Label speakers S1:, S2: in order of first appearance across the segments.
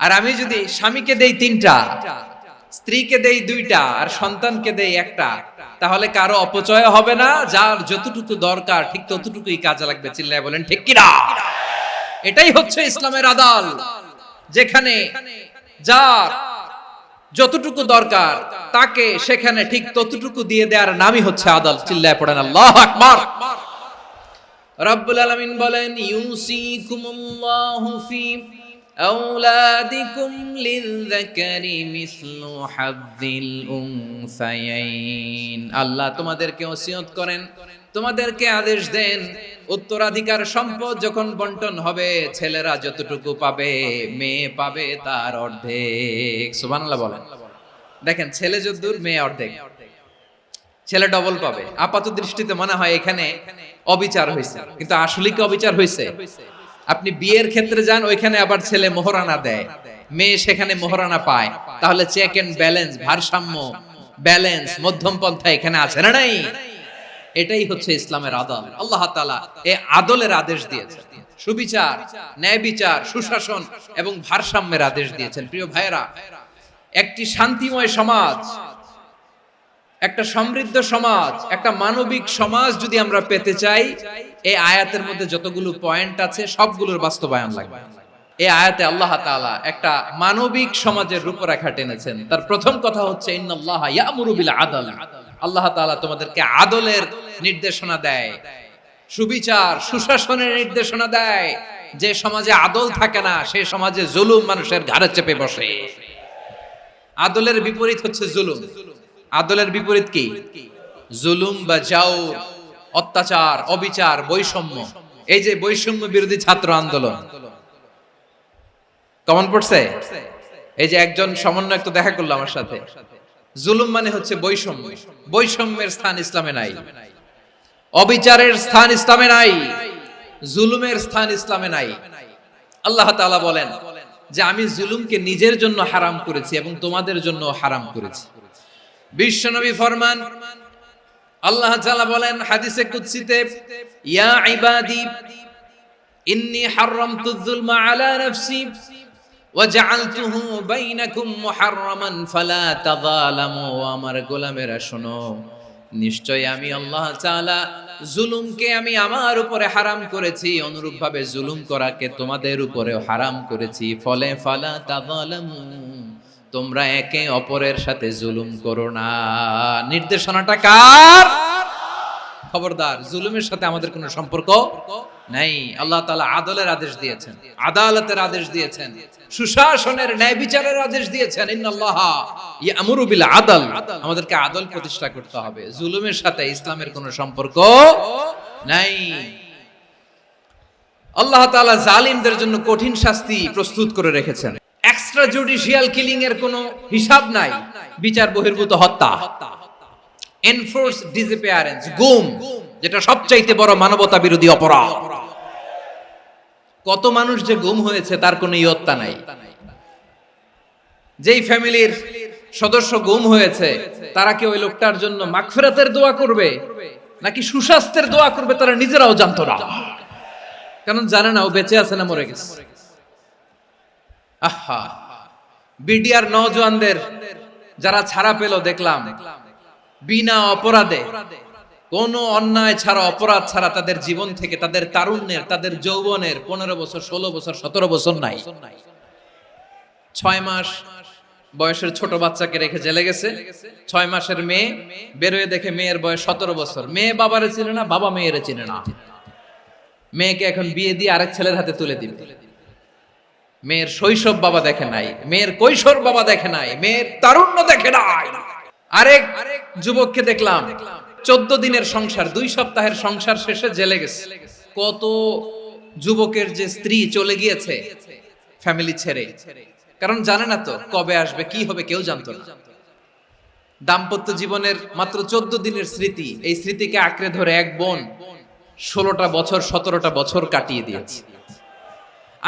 S1: আর আমি যদি স্বামীকে দেই 3টা, স্ত্রীকে দেই 2টা, আর সন্তানকে দেই 1টা, তাহলে কারো অপচয় হবে না। যার যতটুকু দরকার ঠিক ততটুকুই কাজে লাগবে। চিল্লায় বলেন ঠিক কিনা? এটাই হচ্ছে ইসলামের আদাল, যেখানে যার যতটুকু দরকার তাকে সেখানে ঠিক ততটুকু দিয়ে দেওয়ার নামই হচ্ছে আদাল। চিল্লায় পড়েন আল্লাহু আকবার। রব্বুল আলামিন বলেন, ইউসিকুমুল্লাহু ফি আওলাদিকুম লিযযাকারি মিসলু হাযযিল উনসায়াইন। আল্লাহ তোমাদেরকে ওসিয়ত করেন, তোমাদেরকে আদেশ দেন, উত্তরাধিকার সম্পদ যখন বন্টন হবে, ছেলেরা যতটুকু পাবে, মেয়ে পাবে তার অর্ধেক। সুবহানাল্লাহ বলেন। দেখেন, ছেলে যদ্দূর মেয়ে অর্ধেক, ছেলে ডবল পাবে। আপাত দৃষ্টিতে মনে হয় এখানে অবিচার হয়েছে, কিন্তু আসলে কি অবিচার হয়েছে? আপনি বিয়ের ক্ষেত্রে যান, ওইখানে আবার ছেলে মোহরানা দেয়, মেয়ে সেখানে মোহরানা পায়। তাহলে চেক এন্ড ব্যালেন্স, ভারসাম্য, ব্যালেন্স, মধ্যম পন্থা এখানে আছে না নাই? এটাই হচ্ছে ইসলামের আদল। আল্লাহ তাআলা এই আদলের আদেশ দিয়েছেন, সুবিচার, ন্যায় বিচার, সুশাসন এবং ভারসাম্যের আদেশ দিয়েছেন। প্রিয় ভাইয়েরা, একটি শান্তিময় সমাজ, একটা সমৃদ্ধ সমাজ, একটা মানবিক সমাজ যদি আমরা পেতে চাই, এই আয়াতের মধ্যে যতগুলো পয়েন্ট আছে সবগুলোর বাস্তবায়ন লাগবে। এই আয়াতে আল্লাহ তাআলা একটা মানবিক সমাজের রূপরেখা টেনেছেন। তার প্রথম কথা হচ্ছে, ইন্নাল্লাহা ইয়ামুরু বিল আদল। আল্লাহ তাআলা তোমাদেরকে আদলের নির্দেশনা দেয়, সুবিচার, সুশাসনের নির্দেশনা দেয়। যে সমাজে আদল থাকে না, সেই সমাজে জুলুম মানুষের ঘাড়ে চেপে বসে। আদলের বিপরীত হচ্ছে জুলুম। আদলের বিপরীত কি? জুলুম বা জাওর, অত্যাচার, অবিচার, বৈষম্য। এই যে বৈষম্য বিরোধী ছাত্র আন্দোলন কমন পড়ছে? এই যে একজন সমন্বয়ক তো দেখা করলো আমার সাথে। জুলুম মানে হচ্ছে বৈষম্য। বৈষম্যের স্থান ইসলামে নাই, অবিচারের স্থান ইসলামে নাই, জুলুমের স্থান ইসলামে নাই। আল্লাহ তাআলা বলেন যে আমি জুলুমকে নিজের জন্য হারাম করেছি এবং তোমাদের জন্য হারাম করেছি। বিশ্বনবী ফরমান, আল্লাহ তাআলা বলেন হাদিসে কুদসিতে, ইয়া ইবাদি ইন্নী হারামতুয যুলমা আলা নাফসি ওয়া জাআলতুহু বাইনাকুম মুহাররামান ফালা তাযালামু। আমার গোলামেরা শোনো, নিশ্চয় আমি আল্লাহ তাআলা জুলুমকে আমি আমার উপরে হারাম করেছি, অনুরূপভাবে জুলুম করাকে তোমাদের উপরেও হারাম করেছি। ফলে ফালা তাযালামু, তোমরা একে অপরের সাথে জুলুম করো না। নির্দেশনাটা কার? খবরদার, জুলুমের সাথে আমাদের কোনো সম্পর্ক নাই। আল্লাহ তাআলা আদলের আদেশ দিয়েছেন, আদালতের আদেশ দিয়েছেন, সুশাসনের, ন্যায় বিচারের আদেশ দিয়েছেন। ইন্নাল্লাহা ইয়ামুরু বিল আদল। আমাদেরকে আদল প্রতিষ্ঠা করতে হবে। জুলুমের সাথে ইসলামের কোনো সম্পর্ক নাই। আল্লাহ তাআলা জালিমদের জন্য কঠিন শাস্তি প্রস্তুত করে রেখেছেন। এক্সট্রা জুডিশিয়াল কিলিং এর কোনো হিসাব নাই। বিচার বহির্ভূত হত্যা, এনফোর্স ডিসঅ্যাপিয়ারেন্স, গুম, যেটা সবচাইতে বড় মানবতা বিরোধী অপরাধ। কত মানুষ যে গুম হয়েছে তার কোনো ইয়ত্তা নাই। যেই ফ্যামিলির সদস্য গুম হয়েছে, তারা কি ওই লোকটার জন্য মাগফিরাতের দোয়া করবে নাকি সুস্বাস্থ্যের দোয়া করবে তারা নিজেরাও জানতো না। কারণ জানে না ও বেঁচে আছে না মরে গেছে। আহা, বিডিআর নওজওয়ানদের যারা ছাড়া পেল দেখলাম, বিনা অপরাধে, কোন অন্যায় ছাড়া, অপরাধ ছাড়া তাদের জীবন থেকে, তাদের তারুণ্যের, তাদের যৌবনের 15 বছর, 16 বছর, 17 বছর নাই। 6 মাস বয়সের ছোট বাচ্চাকে রেখে জেলে গেছে। 6 মাসের মেয়ে বেরোয় দেখে মেয়ের বয়স 17 বছর। মেয়ে বাবারে চিনে না, বাবা মেয়েরে চিনে না। মেয়েকে এখন বিয়ে দিয়ে আরেক ছেলের হাতে তুলে দিবে। মেয়ের শৈশব বাবা দেখে নাই, মেয়ের কৈশোর বাবা দেখে নাই, মেয়ের তারুণ্য দেখে নাই। আরেক যুবককে দেখলাম 14 দিনের সংসার, 2 সপ্তাহের সংসার শেষে জেলে গেছে। কত যুবকের যে স্ত্রী চলে গিয়েছে ফ্যামিলি ছেড়ে, কারণ জানে না তো কবে আসবে, কি হবে, কেউ জানতো না। দাম্পত্য জীবনের মাত্র 14 দিনের স্মৃতি, এই স্মৃতিকে আঁকড়ে ধরে এক বোন 16টা বছর, 17টা বছর কাটিয়ে দিয়েছে।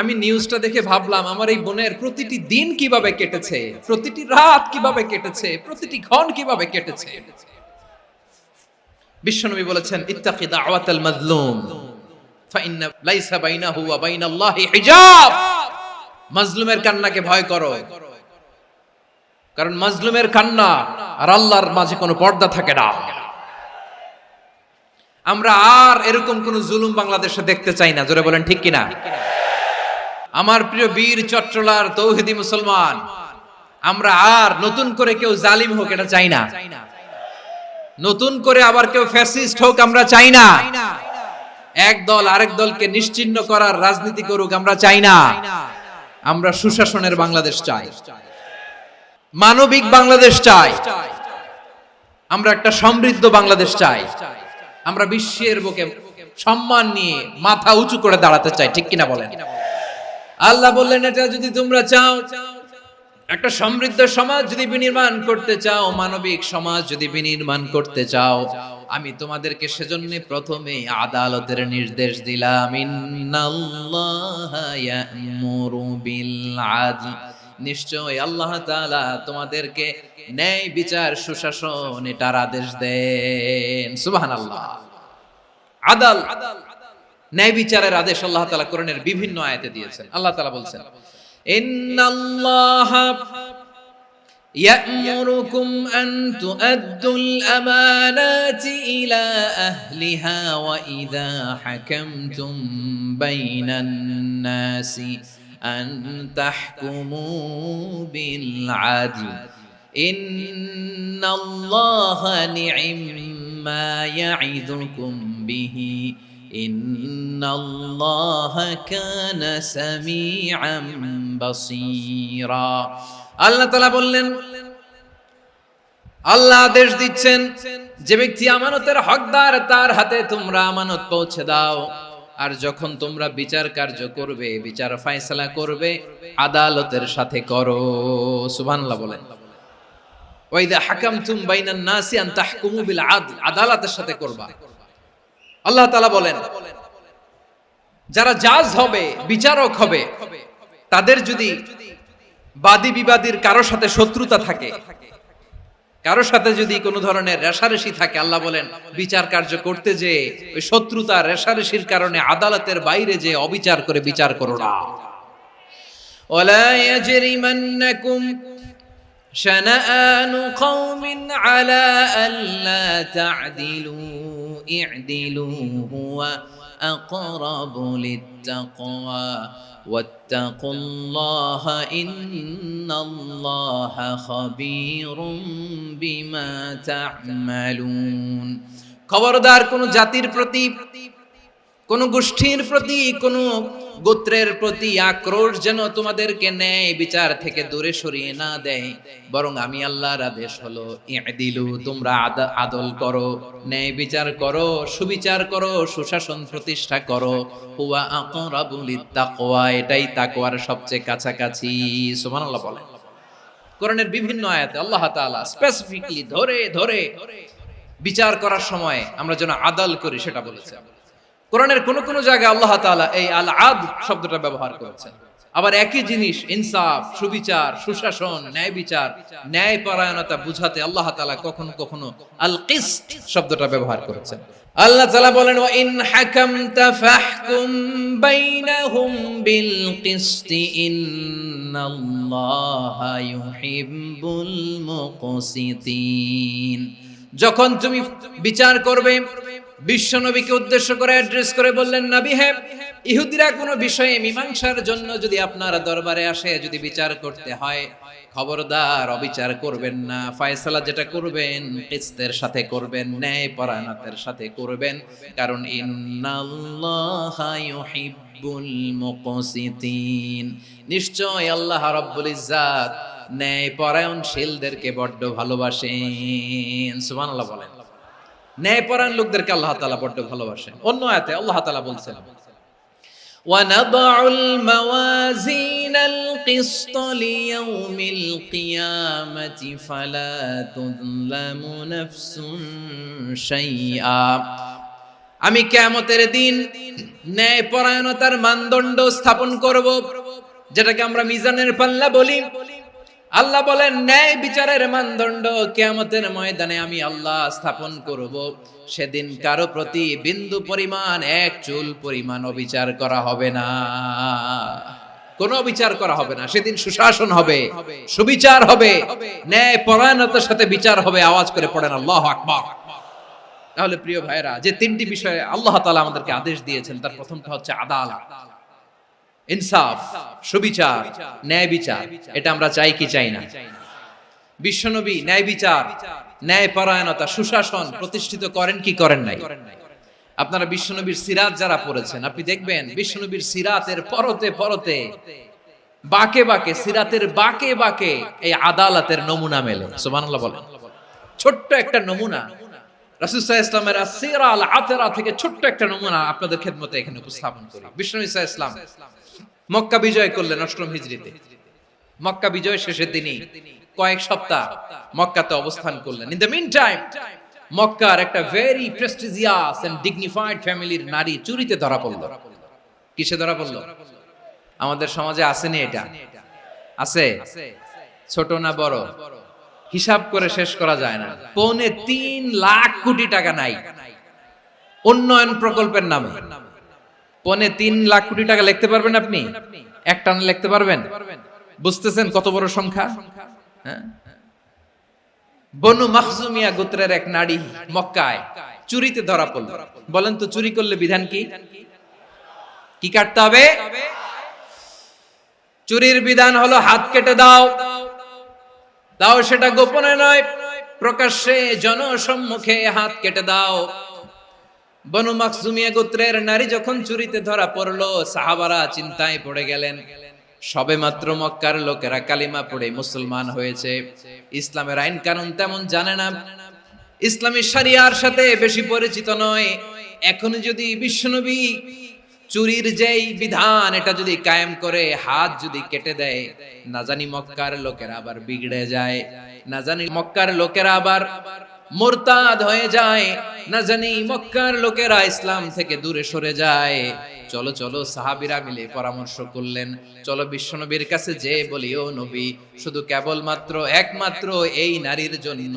S1: আমি নিউজটা দেখে ভাবলাম, আমার এই বোনের প্রতিটি দিন কিভাবে কেটেছে, প্রতিটি রাত কিভাবে কেটেছে, প্রতিটি ক্ষণ কিভাবে কেটেছে। বিশ্বনবী বলেছেন, ইত্তাকি দাওয়াতাল মাজলুম ফাইন্না লাইসা বাইনাহু ওয়া বাইনাল্লাহি হিজাব। মাজলুমের কান্নাকে ভয় করো, কারণ মাজলুমের কান্না আর আল্লাহর মাঝে কোনো পর্দা থাকে না। আমরা আর এরকম কোন জুলুম বাংলাদেশে দেখতে চাই না, জোরে বলেন ঠিক কিনা? আমার প্রিয় বীর চট্টলার তৌহিদি মুসলমান, আমরা আর নতুন করে কেউ জালিম হোক এটা চাই না, নতুন করে আবার কেউ ফ্যাসিস্ট হোক আমরা চাই না, এক দল আরেক দলকে নিশ্চিহ্ন করার রাজনীতি করুক আমরা চাই না। আমরা সুশাসনের বাংলাদেশ চাই, মানবিক বাংলাদেশ চাই, আমরা একটা সমৃদ্ধ বাংলাদেশ চাই, আমরা বিশ্বের বুকে সম্মান নিয়ে মাথা উঁচু করে দাঁড়াতে চাই, ঠিক কিনা বলেন? আল্লাহ বললেন, এটা যদি তোমরা চাও, একটা সমৃদ্ধ সমাজ যদি বিনির্মাণ করতে চাও, মানবিক সমাজ যদি বিনির্মাণ করতে চাও, আমি তোমাদেরকে সেজন্য প্রথমে আদালতের নির্দেশ দিলাম। ইন্নাল্লাহা ইয়া'মুরু বিল আদল, নিশ্চয় আল্লাহ তাআলা তোমাদেরকে ন্যায় বিচার সুশাসন এটার আদেশ দেন। সুবহানাল্লাহ। আদাল, ন্যায় বিচারের আদেশ আল্লাহ তাআলা কোরআনের বিভিন্ন আয়াতে দিয়েছেন। আল্লাহ তাআলা বলছেন, ইন্নাল্লাহা ইয়া'মুরুকুম আন তুআদ্দুল আমানাতি ইলা আহলিহা ওয়া ইযা হাকামতুম বাইনান নাসি আন তাহকুমু বিল আদল ইন্নাল্লাহা নি'ম্মা ইয়া'iযুকুম বিহি ইন্নাল্লাহা কানা সামিআম বাসীরা। আল্লাহ তাআলা বললেন, আল্লাহ আদেশ দিচ্ছেন, যে ব্যক্তি আমানতের হকদার তার হাতে তোমরা আমানত পৌঁছে দাও, আর যখন তোমরা বিচার কার্য করবে, বিচার ফয়সালা করবে, আদালতের সাথে করো। সুবহানাল্লাহ বলেন। ওয়া ইযা হাকামতুম বাইনান নাসি আন তাহকুমু বিল আদল, আদালতের সাথে করবা। আল্লাহ তাআলা বলেন, যারা জাজ হবে, বিচারক হবে, তাদের যদি বাদী বিবাদীর কারো সাথে শত্রুতা থাকে, কারো সাথে যদি কোনো ধরনের রেষারেষি থাকে, আল্লাহ বলেন বিচার কার্য করতে যে ওই শত্রুতা রেষারেষির কারণে আদালতের বাইরে যে অবিচার করে বিচার করো না। ওয়ালা ইয়াজরিমান্নাকুম শানাআনু কওমিন আলা আল্লা তা'দিলু ই'দিলু হুয়া আকরাবু লিত্তাকওয়া ওয়াত্তাকুল্লাহা ইন্নাল্লাহা খাবীরুম বিমা তা'মালুন। খবরদার কোন জাতির প্রতি, কোন গোষ্ঠীর প্রতি, কোন গোত্রের প্রতি আক্রোশ যেন তোমাদেরকে ন্যায় বিচার থেকে দূরে সরিয়ে না দেয়, বরং আমি আল্লাহর আদেশ হলো ই'দিলু, তোমরা আদল করো, ন্যায় বিচার করো, সুবিচার করো, সুশাসন প্রতিষ্ঠা করো। হুয়া আকরাবু লিত্তাকওয়া, এটাই তাকওয়ার সবচেয়ে কাছাকাছি। সুবহানাল্লাহ বলেন। কোরআনের বিভিন্ন আয়াতে আল্লাহ তাআলা স্পেসিফিকলি ধরে ধরে বিচার করার সময় আমরা যেন আদল করি সেটা বলেছেন। কোরআনের কোন কোন জায়গায় আল্লাহ তাআলা এই আল আদল শব্দটা ব্যবহার করেছেন। আবার একই জিনিস ইনসাফ, সুবিচার, সুশাসন, ন্যায় বিচার, ন্যায় পরায়ণতা বুঝাতে আল্লাহ তাআলা কখনো কখনো আল কিসত শব্দটা ব্যবহার করেছেন। আল্লাহ তাআলা বলেন, ওয়া ইন হাকামতা ফাহকুম বাইনাহুম বিল কিসতি ইন্নাল্লাহা ইউহিব্বুল মুকসিতিন। যখন তুমি বিচার করবে, বিশ্বনবীকে উদ্দেশ্য করে অ্যাড্রেস করে বললেন, নবী হে, ইহুদিরা কোনো বিষয়ে মীমাংসার জন্য যদি আপনার দরবারে আসে, যদি বিচার করতে হয়, খবরদার অবিচার করবেন না, ফয়সালা যেটা করবেন কিসতের সাথে করবেন, ন্যায় পরায়ণতার সাথে করবেন, কারণ ইন্নাল্লাহা ইউহিব্বুল মুকসিতিন, নিশ্চয় আল্লাহ রাব্বুল ইজ্জাত ন্যায় পরায়ণশীলদেরকে বড্ড ভালোবাসেন। সুবহানাল্লাহ বলেন। ন্যায়পরায়ণ লোকদেরকে আল্লাহ তাআলা বড্ড ভালোবাসেন। অন্য আয়াতে আল্লাহ তাআলা বলছেন, ওয়ানাদউল মাওয়াজিনাল কিসত লিয়াউমিল কিয়ামাতি ফালা তুযলামু নাফসুন শাইআ। আমি কিয়ামতের দিন ন্যায়পরায়ণতার মানদণ্ড স্থাপন করব, যেটাকে আমরা মিজানের পাল্লা বলি। আল্লাহ বলেন, ন্যায় বিচারের মানদণ্ড কিয়ামতের ময়দানে আমি আল্লাহ স্থাপন করব। সেদিন কারো প্রতি বিন্দু পরিমাণ, এক চুল পরিমাণ অবিচার করা হবে না। কোনো বিচার করা হবে না, সেদিন সুশাসন হবে, সুবিচার হবে, ন্যায় পরায়ণতার সাথে বিচার হবে। আওয়াজ করে পড়েন আল্লাহু আকবার। তাহলে প্রিয় ভাইরা, যে তিনটি বিষয়ে আল্লাহ তাআলা আমাদেরকে আদেশ দিয়েছেন, তার প্রথমটা হচ্ছে আদালত, ইনসাফ, সুবিচার, ন্যায় বিচার। এটা আমরা চাই কি চাই না? বিশ্বনবী ন্যায় বিচার, ন্যায় পরায়ণতা, সুশাসন প্রতিষ্ঠিত করেন কি করেন নাই? আপনারা বিশ্বনবীর সিরাত যারা পড়েছেন, আপনি দেখবেন বিশ্বনবীর সিরাতের পরতে পরতে, বাকে বাকে, সিরাতের বাকে বাকে এই আদালতের নমুনা মেলে। সুবহানাল্লাহ বলেন। ছোট্ট একটা নমুনা রাসূল সাল্লাল্লাহু আলাইহি ওয়াসাল্লামের আসিরা আল আতরা থেকে ছোট্ট একটা নমুনা আপনাদের খেদমতে এখানে উপস্থাপন করি। বিশ্বনবী সাল্লাল্লাহু আলাইহি ওয়াসাল্লাম মক্কা বিজয় করলেন ৮ম হিজরিতে। মক্কা বিজয় শেষের দিনই কয়েক সপ্তাহ মক্কাতে অবস্থান করলেন। ইন দ্য মিন টাইম মক্কার একটা ভেরি প্রেস্টিজিয়াস এন্ড ডিগনিফাইড ফ্যামিলির নারী চুরিতে ধরা পড়ল। কিসে ধরা পড়ল? আমাদের সমাজে আসেনি এটা? আছে? ছোট না বড়? হিসাব করে শেষ করা যায় না। ৩.৫ লাখ কোটি টাকা নাই উন্নয়ন প্রকল্পের নামে। ৩.৫ লাখ কোটি টাকা লিখতে পারবেন আপনি? একটানা লিখতে পারবেন? বুঝতেছেন কত বড় সংখ্যা? হ্যাঁ, বনু মাখজুমিয়া গোত্রের এক নারী মক্কায় চুরিতে ধরা পড়ল। বলেন তো চুরি করলে বিধান কি? কি কাটতে হবে? চুরির বিধান হলো হাত কেটে দাও। দাও সেটা গোপনে নয়, প্রকাশ্যে জনসম্মুখে হাত কেটে দাও। বনু মাখজুমিয়া গোত্রের নারী যখন চুরিতে ধরা পড়লো, সাহাবারা চিন্তায় পড়ে গেলেন। সবে মাত্র মক্কার লোকেরা কালিমা পড়ে মুসলমান হয়েছে, ইসলামের আইন কানুন তেমন জানে না, ইসলামী শরিয়ার সাথে বেশি পরিচিত নয়। এখন যদি বিশ্বনবী চুরির যেই বিধান এটা যদি কায়েম করে হাত যদি কেটে দেয়, না জানি মক্কার লোকেরা আবার বিগড়ে যায়, না জানি মক্কার লোকেরা আবার মুরতাদ হয়ে যায়, না জানি মক্কার লোকেরা ইসলাম থেকে দূরে সরে যায়। চলো চলো, সাহাবীরা মিলে পরামর্শ করলেন, চলো বিশ্বনবীর কাছে যে বলিও নবী, শুধু কেবলমাত্র একমাত্র এই নারীর জন্য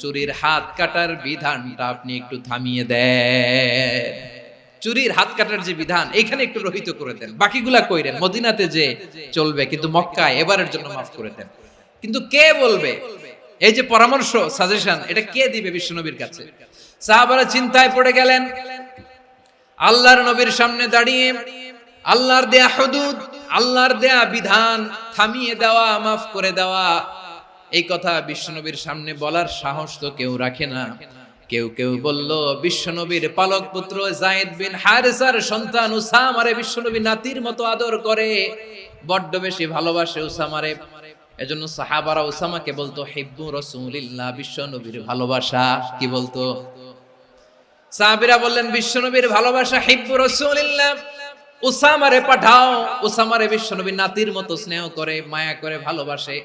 S1: চুরির হাত কাটার বিধানটা আপনি একটু থামিয়ে দেন। চুরির হাত কাটার যে বিধান এখানে একটু রহিত করে দেন, বাকিগুলা কইরেন মদিনাতে যে চলবে, কিন্তু মক্কায় এবারের জন্য মাফ করে দেন। কিন্তু কে বলবে? এই যে পরামর্শ, সাজেশন, এটা কে দিবে বিশ্বনবীর কাছে? সাহাবারা চিন্তায় পড়ে গেলেন। আল্লাহর নবীর সামনে দাঁড়িয়ে আল্লাহর দেয়া হুদুদ, আল্লাহর দেয়া বিধান থামিয়ে দেওয়া, মাফ করে দেওয়া, এই কথা বিশ্বনবীর সামনে বলার সাহস তো কেউ রাখে না। কেউ কেউ বলল, বিশ্বনবীর পালক পুত্র যায়েদ বিন হারেসার সন্তান উসামারে বিশ্বনবী নাতির মতো আদর করে, বড্ড বেশি ভালোবাসে উসামারে। এজন্য সাহাবারা উসামাকে বলতো হিব্বু রাসূলিল্লাহ, বিশ্বনবীর ভালোবাসা। কি বলতো? সাহাবীরা বললেন বিশ্বনবীর ভালোবাসা হিব্বু রাসূলিল্লাহ, উসামারে পাঠাও। উসামারে বিশ্বনবী নাতির মতো স্নেহ করে, মায়া করে, ভালোবাসে।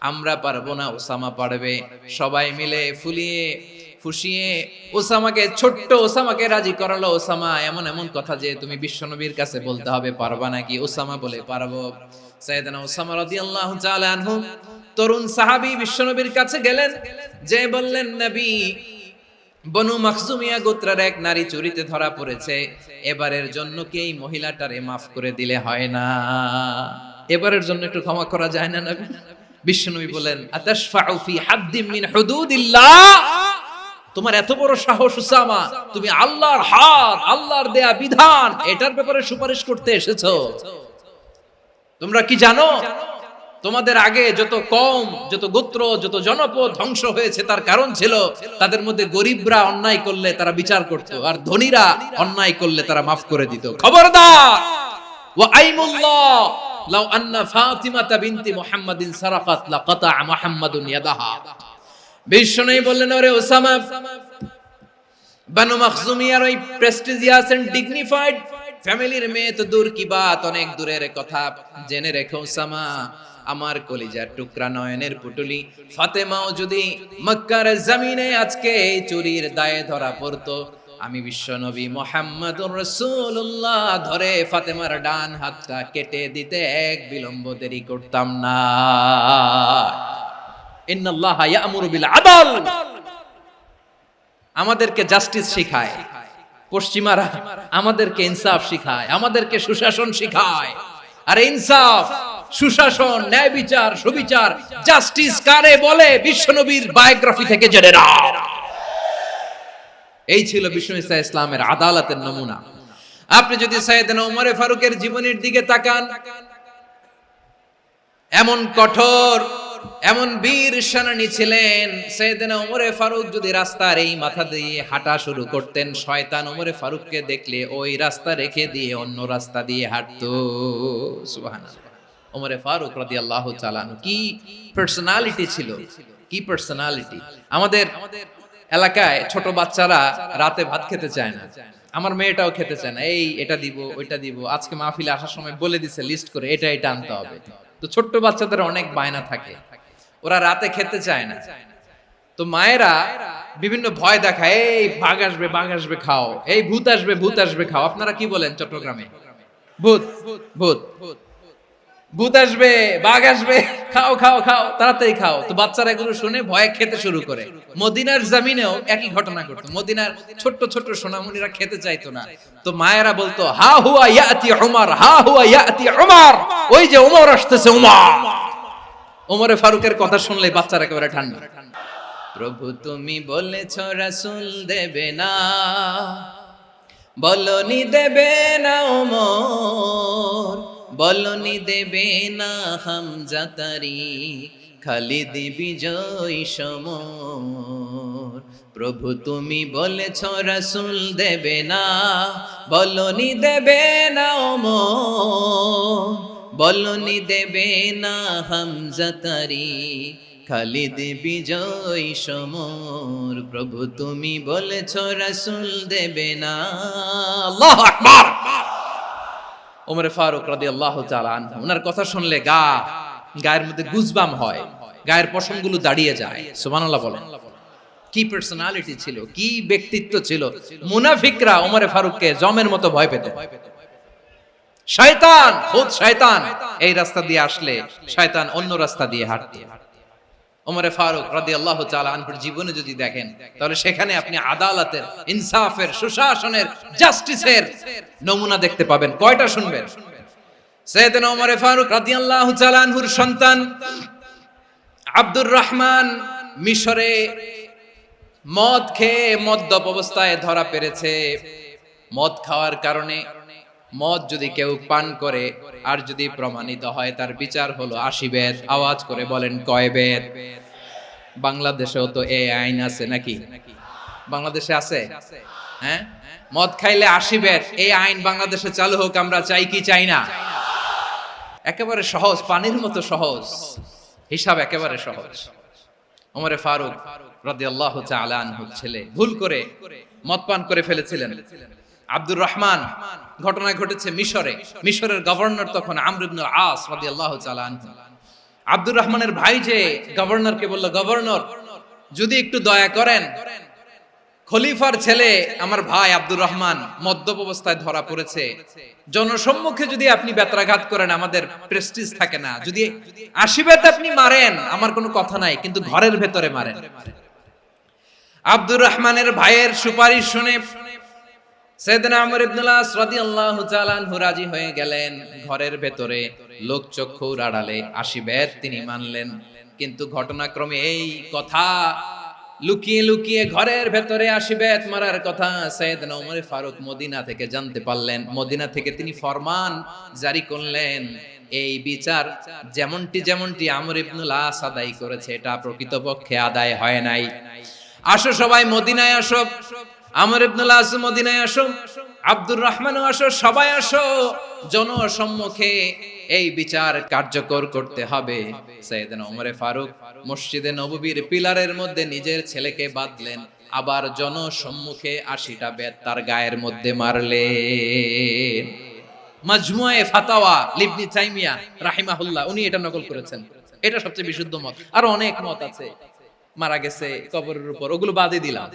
S1: আমরা পারবো না, উসামা পারবে। সবাই মিলে ফুলিয়ে ফুসিয়ে ওসামাকে, ছোট্ট ওসামাকে রাজি করালো। ওসামা এমন এমন কথা যে তুমি বিশ্বনবীর কাছে বলতে হবে, পারবা নাকি? ওসামা বলে পারবো। সাইয়েদনা ওসামা রাদিয়াল্লাহু তাআলা আনহু তরুণ সাহাবী বিশ্বনবীর কাছে গেলেন, যে বললেন, নবী, বনু মাখজুমিয়া গোত্রের এক নারী চুরিতে ধরা পড়েছে, এবারের জন্য কি এই মহিলাটারে মাফ করে দিলে হয় না? এবারের জন্য একটু ক্ষমা করা যায় না নবী? বিশ্বনবী বলেন, আতাশফাউ ফি হাদ্দিম মিন হুদুদিল্লাহ, তোমার এত বড় সাহস উসামা, তুমি আল্লাহর হাত, আল্লাহর দেয়া বিধান, এটার ব্যাপারে সুপারিশ করতে এসেছো? তোমরা কি জানো তোমাদের আগে যত কওম, যত গোত্র, যত জনপদ ধ্বংস হয়েছে তার কারণ ছিল তাদের মধ্যে গরিবরা অন্যায় করলে তারা বিচার করত, আর ধনীরা অন্যায় করলে তারা মাফ করে দিত। খবরদার! ওয়া আইমুল্লাহ লাউ আন্না ফাতিমাতা বিনতি মুহাম্মাদিন সারাকাত লাকাতা মুহাম্মাদুন ইয়াদাহা। বিশ্বনবী বললেন, ওরে ওসামা, বানু মাখজুমিয়ার ওই প্রেস্টিজিয়াস এন্ড ডিগনিফাইড ফ্যামিলির মেয়ে তো দূর কি বাত, অনেক দূরের কথা। জেনে রেখো ওসামা, আমার কলিজার টুকরা, নয়নের পুটুলি ফাতেমাও যদি মক্কার জমিনে আজকে এই চুরির দায়ে ধরা পড়তো, আমি বিশ্বনবী মুহাম্মদুর রাসূলুল্লাহ ধরে ফাতেমার ডান হাতটা কেটে দিতে এক বিলম্ব দেরি করতাম না। ইন্নাল্লাহা ইয়া'মুরু বিল আদল, আমাদেরকে জাস্টিস শিখায়। পশ্চিমারা আমাদেরকে ইনসাফ শিখায়, আমাদেরকে সুশাসন শিখায়। আর ইনসাফ, সুশাসন, ন্যায় বিচার, সুবিচার, জাস্টিস কারে বলে বিশ্বনবীর বায়োগ্রাফি থেকে জেনে নাও। এই ছিল বিষ্ণু ইসা ইসলামের আদালতের নমুনা। আপনি যদি সাইয়েদনা ওমর ফারুকের জীবনের দিকে তাকান, এমন কঠোর, এমন বীর সেনানী ছিলেন। সাইয়েদনা ওমর ফারুক যদি রাস্তার এই মাথা দিয়ে হাঁটা শুরু করতেন, শয়তান ওমর ফারুককে দেখলে ওই রাস্তা রেখে দিয়ে অন্য রাস্তা দিয়ে হাঁটতো। সুবহানাল্লাহ। ওমর ফারুক রাদিয়াল্লাহু তাআলা কি পার্সোনালিটি ছিল, কি পার্সোনালিটি। আমাদের এলাকায় ছোট বাচ্চারা রাতে ভাত খেতে চায় না, আমার মেয়েটাও খেতে চায় না। এই এটা দিব, ওইটা দিব, আজকে মাহফিলে আসার সময় বলে দিছে লিস্ট করে এটা এটা আনতে হবে। তো ছোট্ট বাচ্চাদের অনেক বায়না থাকে, ওরা রাতে খেতে চায় না। তো মায়েরা বিভিন্ন ভয় দেখায়, এই বাঘ আসবে, বাঘ আসবে খাও, এই ভূত আসবে, ভূত আসবে খাও। আপনারা কি বলেন চট্টগ্রামে? ভূত, ভূত, ভূত আসবে, বাঘ আসবে, খাও খাও খাও, তাড়াতাড়ি খাও। তো বাচ্চারা এগুলো শুনে ভয়ে খেতে শুরু করে। মদিনার জমিনেও একই ঘটনা ঘটতো। মদিনার ছোট্ট ছোট্ট সোনামণিরা খেতে চাইতো না। তো মায়েরা বলতো, হা হুয়া ইয়াতি উমর, হা হুয়া ইয়াতি উমর, ওই যে উমর আসতেছে, উমর। ওমরে ফারুকের কথা শুনলে বাচ্চারা একেবারে ঠান্ডা। প্রভু তুমি বলেছ রাসূল দেবে না, বলনি দেবে না ওমর, বলনি দেবে না হামজা তারি, খালিদ বিজয় সমর। প্রভু তুমি বলেছ রাসূল দেবে না, বলনি দেবে না ওমর, বলনি দেবে না হামজা তারি, খালিদ বিজয় সমর। প্রভু তুমি বলেছ রাসূল দেবে না। আল্লাহু আকবার। ওমর ফারুক রাদিয়াল্লাহু তাআলা আনহু, ওনার কথা শুনলে গায়ের মধ্যে গুজবাম হয়, গায়ের পশমগুলো দাঁড়িয়ে যায়। সুবহানাল্লাহ বলেন। কি পার্সোনালিটি ছিল, কি ব্যক্তিত্ব ছিল। মুনাফিকরা ওমর ফারুককে জমের মতো ভয় পেত। শয়তান, খুদ শয়তান এই রাস্তা দিয়ে আসলে শয়তান অন্য রাস্তা দিয়ে হাঁটতো। ওমর ফারুক রাদিয়াল্লাহু তাআলা আনহুর জীবনে যদি দেখেন, তাহলে সেখানে আপনি আদালতের, ইনসাফের, সুশাসনের, জাস্টিসের নমুনা দেখতে পাবেন। কয়টা শুনবেন? সাইয়েদনা ওমর ফারুক রাদিয়াল্লাহু তাআলা আনহুর সন্তান আব্দুর রহমান মিশরে মদ খেয়ে মদ্যপ অবস্থায় ধরা পড়েছে। মদ খাওয়ার কারণে, মদ যদি কেউ পান করে আর যদি প্রমাণিত হয়, তার বিচার হলো 80 বেত। আওয়াজ করে বলেন কয় বেত? বাংলাদেশেও তো এই আইন আছে নাকি? বাংলাদেশে আছে? হ্যাঁ, মদ খাইলে 80 বেত, এই আইন বাংলাদেশে চালু হোক, আমরা চাই কি চাই না? একেবারে সহজ, পানির মতো সহজ হিসাব, একেবারে সহজ। ওমর ফারুক রাদিয়াল্লাহু তাআলা আনহুর ছেলে ভুল করে মদ পান করে ফেলেছিলেন। আব্দুর রহমান, ঘটনা ঘটেছে মিশরে। মিশরের গভর্নর তখন আমর ইবনে আস রাদিয়াল্লাহু তাআলা আনহু। আব্দুর রহমানের ভাই যে গভর্নরকে বলল, গভর্নর যদি একটু দয়া করেন, খলিফার ছেলে আমার ভাই আব্দুর রহমান মদ্যপ অবস্থায় ধরা পড়েছে, জনসম্মুখে যদি আপনি বেত্রাঘাত করেন আমাদের প্রেস্টিজ থাকে না, যদি 80 বেত আপনি মারেন আমার কোনো কথা নাই, কিন্তু ঘরের ভেতরে মারেন। আব্দুর রহমানের ভাইয়ের সুপারিশ শুনে সাইয়েদনা আমর ইবনে আস রাদিয়াল্লাহু তাআলা আনহু রাজি হয়ে গেলেন। ঘরের ভেতরে লোকচক্ষুর আড়ালে 80 বেত তিনি মানলেন। কিন্তু ঘটনাক্রমে এই কথা লুকিয়ে লুকিয়ে ঘরের ভেতরে 80 বেত মারার কথা সাইয়েদনা ওমর ফারুক মদিনা থেকে জানতে পারলেন। মদিনা থেকে তিনি ফরমান জারি করলেন, এই বিচার যেমনটি আমর ইবনে আস আদায় করেছে, এটা প্রকৃতপক্ষে আদায় হয় নাই। আসো সবাই মদিনায় আসো, আমর ইবনে আস মদিনায় আসো, আব্দুর রহমানও আসো, সবাই আসো, জনসম্মুখে এই বিচার কার্যকর করতে হবে। সাইয়েদনা ওমর ফারুক মসজিদে নববীর পিলারের মধ্যে নিজের ছেলেকে বাঁধলেন, আবার জনসম্মুখে 80টা বেত তার গায়ের মধ্যে মারলেন। মাজমুয়ে ফাতাওয়া ইবনে তাইমিয়া রাহিমাহুল্লাহ উনি এটা নকল করেছেন। এটা সবচেয়ে বিশুদ্ধ মত। আর অনেক মত আছে, মারা গেছে কবরের উপর, ওগুলো বাদই দিলাম।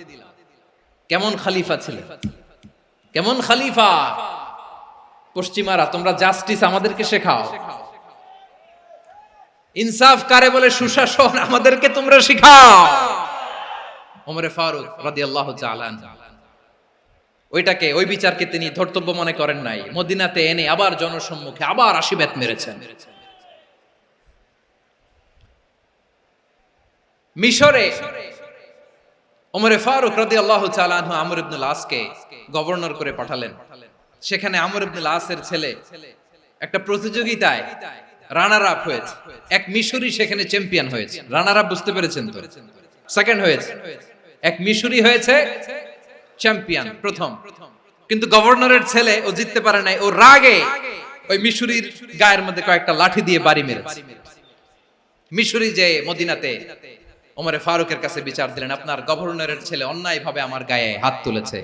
S1: কেমন খলিফা ছিলেন, কেমন খলিফা! পশ্চিমারা তোমরা জাস্টিস আমাদেরকে শেখাও, ইনসাফ কারে বলে, সুশাসন আমাদেরকে তোমরা শিখাও। ওমর ফারুক রাদিয়াল্লাহু তাআলা ওই বিচারকে তিনি ধর্তব্য মনে করেন নাই, মদিনাতে এনে আবার জনসম্মুখে আবার আশীর্বাদ মেরেছেন। মিশরে ওমরে ফারুক রাদিয়াল্লাহু তাআলা আনহু আমর ইবনুল আসকে গভর্নর করে পাঠালেন। সেখানে আমর ইবনুল আসের ছেলে একটা প্রতিযোগিতায় রানার আপ হয়েছে। এক মিশরি সেখানে চ্যাম্পিয়ন হয়েছে। রানার আপ বুঝতে পেরেছেন তো? সেকেন্ড হয়েছে। এক মিশরি হয়েছে চ্যাম্পিয়ন প্রথম। কিন্তু গভর্নরের ছেলে ও জিততে পারে নাই। ও রাগে ওই মিশরির গায়ের মধ্যে কয়েকটা লাঠি দিয়ে বাড়ি মেরেছে। মিশরি যে মদিনাতে ওমরে ফারুকের কাছে বিচার দিলেন, আপনার গভর্নরের ছেলে অন্যায়ভাবে আমার গায়ে হাত তুলেছে।